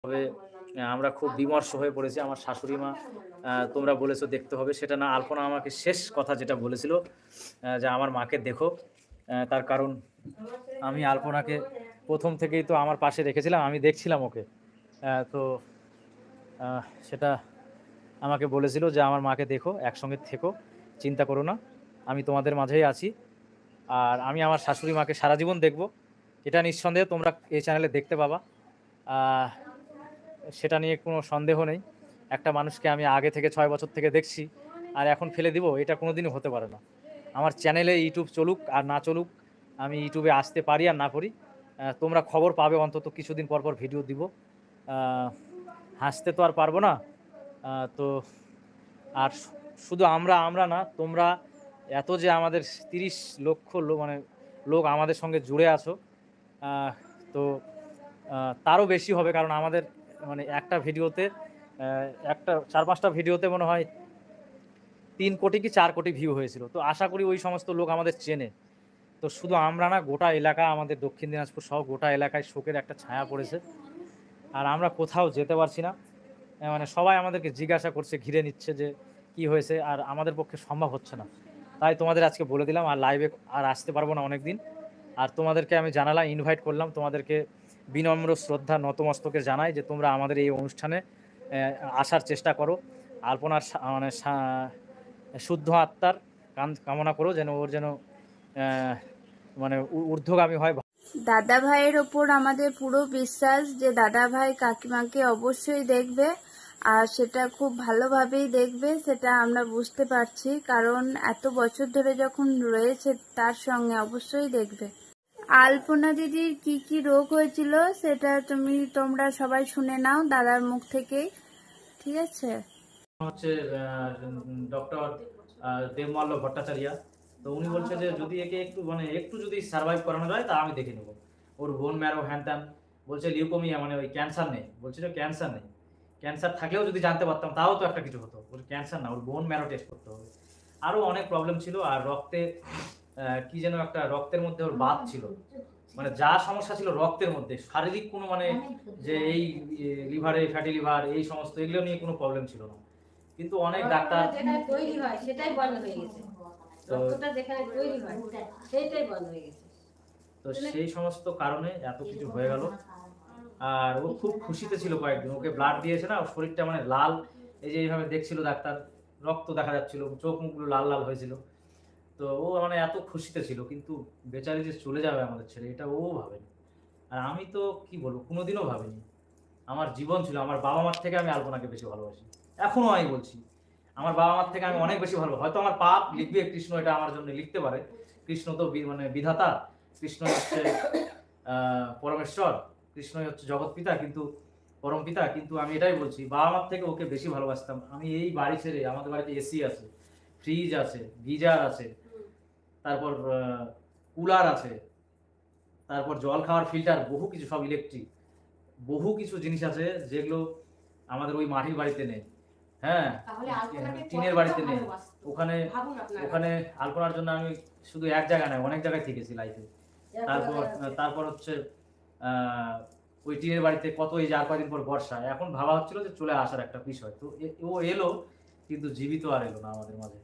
তবে আমরা খুব বিমর্ষ হয়ে পড়েছি। আমার শাশুড়ি মা তোমরা বলেছো দেখতে হবে, সেটা না, আলপনা আমাকে শেষ কথা যেটা বলেছিল যে আমার মাকে দেখো। তার কারণ আমি আলপনাকে ১ম থেকেই তো আমার পাশে রেখেছিলাম, আমি দেখছিলাম ওকে। তো সেটা আমাকে বলেছিল যে আমার মাকে দেখো, একসঙ্গে থেকো, চিন্তা করো না, আমি তোমাদের মাঝেই আছি। আর আমি আমার শাশুড়ি মাকে সারা জীবন দেখব, এটা নিঃসন্দেহে তোমরা এই চ্যানেলে দেখতে পাবা। আহ, সেটা নিয়ে কোনো সন্দেহ নেই। একটা মানুষকে আমি আগে থেকে ৬ বছর থেকে দেখছি আর এখন ফেলে দিব, এটা কোনো দিনও হতে পারে না। আমার চ্যানেলে ইউটিউব চলুক আর না চলুক, আমি ইউটিউবে আসতে পারি আর না করি, তোমরা খবর পাবে, অন্তত কিছুদিন পর পর ভিডিও দিব। হাসতে তো আর পারবো না। তো আর শুধু আমরা আমরা না, তোমরা এত যে আমাদের ৩০ লক্ষ মানে লোক আমাদের সঙ্গে জুড়ে আছো, তো তারও বেশি হবে, কারণ আমাদের মানে একটা ভিডিওতে একটা ৪-৫টা ভিডিওতে মনে হয় ৩ কোটি কি ৪ কোটি ভিউ হয়েছিল। তো আশা করি ওই সমস্ত লোক আমাদের চেনে। তো শুধু আমরা না, গোটা এলাকা, আমাদের দক্ষিণ দিনাজপুর সহ গোটা এলাকায় শোকের একটা ছায়া পড়েছে। আর আমরা কোথাও যেতে পারছি না। মানে সবাই আমাদেরকে জিজ্ঞাসা করছে, ঘিরে নিচ্ছে যে কি হয়েছে, আর আমাদের পক্ষে সম্ভব হচ্ছে না। তাই তোমাদের আজকে বলে দিলাম, আর লাইভে আর আসতে পারবো না অনেক দিন। আর তোমাদেরকে আমি জানালাম, ইনভাইট করলাম, তোমাদেরকে বিনম্র শ্রদ্ধা নতমস্তকে জানাই যে তোমরা আমাদের এই অনুষ্ঠানে আসার চেষ্টা করো। আলপনার মানে শুদ্ধ আত্মার কামনা করো, যেন ওর যেন মানে ঊর্ধ্বগামী হয়। দাদা ভাইয়ের ওপর আমাদের পুরো বিশ্বাস যে দাদা ভাই কাকিমাকে অবশ্যই দেখবে, আর সেটা খুব ভালোভাবেই দেখবে, সেটা আমরা বুঝতে পারছি, কারণ এত বছর ধরে যখন রয়েছে তার সঙ্গে অবশ্যই দেখবে। আলপনা দিদির কি কি রোগ হয়েছিল সেটা তোমরা সবাই শুনে নাও দাদার মুখ থেকেই, ঠিক আছে? হচ্ছে ডক্টর দেবমাল্য ভট্টাচার্য, তো উনি বলছে যে যদি একে একটু মানে একটু যদি সার্ভাইভ করানো যায় তা আমি দেখে নেবো। ওর বোন ম্যারো হ্যান ত্যান, বলছে লিউকোমিয়া, মানে ওই ক্যান্সার নেই, বলছে যে ক্যান্সার নেই। ক্যান্সার থাকলেও যদি জানতে পারতাম তাও তো একটা কিছু হতো। ওর ক্যান্সার না, ওর বোন ম্যারো টেস্ট করতে হবে। আরও অনেক প্রবলেম ছিল। আর রক্তে কি যেন একটা, রক্তের মধ্যে ওর বাত ছিল, মানে যা সমস্যা ছিল রক্তের মধ্যে, শারীরিক কোনো মানে যে এই লিভারে ফ্যাটি লিভার এই সমস্ত এগুলো নিয়ে কোনো প্রবলেম ছিল না। কিন্তু অনেক ডাক্তার যেটা তৈরি হয় সেটাই বন্ধ হয়ে গেছে, রক্তটা যেখানে তৈরি হয় সেটাই বন্ধ হয়ে গেছে। তো সেই সমস্ত কারণে এত কিছু হয়ে গেল। আর ও খুব খুশিতে ছিল কয়েকদিন, ওকে ব্লাড দিয়েছে না, ওর শরীরটা মানে লাল, এই যে এইভাবে দেখছিল ডাক্তার, রক্ত দেখা যাচ্ছিল, চোখ মুখগুলো লাল লাল হয়েছিল। তো ও মানে এত খুশিতে ছিল, কিন্তু বেচারি যে চলে যাবে আমাদের ছেড়ে এটা ও ভাবেনি। আর আমি তো কি বলবো, কোনোদিনও ভাবিনি। আমার জীবন ছিল, আমার বাবা মার থেকে আমি আলপনাকে বেশি ভালোবাসি। এখনো আমি বলছি, আমার বাবা মার থেকে আমি অনেক বেশি ভালো। হয়তো আমার পাপ লিখবে কৃষ্ণ, এটা আমার জন্য লিখতে পারে। কৃষ্ণ তো মানে বিধাতা, কৃষ্ণ হচ্ছে পরমেশ্বর, কৃষ্ণই হচ্ছে জগৎ পিতা, কিন্তু পরম পিতা। কিন্তু আমি এটাই বলছি, বাবা মার থেকে ওকে বেশি ভালোবাসতাম। আমি এই বাড়ি ছেড়ে, আমাদের বাড়িতে এসি আছে, ফ্রিজ আছে, গিজার আছে, তারপর কুলার আছে, তারপর জল খাওয়ার ফিল্টার, বহু কিছু, সব ইলেকট্রিক, বহু কিছু জিনিস আছে যেগুলো আমাদের ওই মাটির বাড়িতে নেই। হ্যাঁ, টিনের বাড়িতে নেই। ওখানে ওখানে আলপনার জন্য আমি শুধু এক জায়গায় নয়, অনেক জায়গায় থেকেছি লাইফে। তারপর হচ্ছে ওই টিনের বাড়িতে কত, এই যে আর কয়েকদিন পর বর্ষা, এখন ভাবা হচ্ছিল যে চলে আসার একটা বিষয়। তো ও এলো, কিন্তু জীবিত আর এলো না আমাদের মাঝে।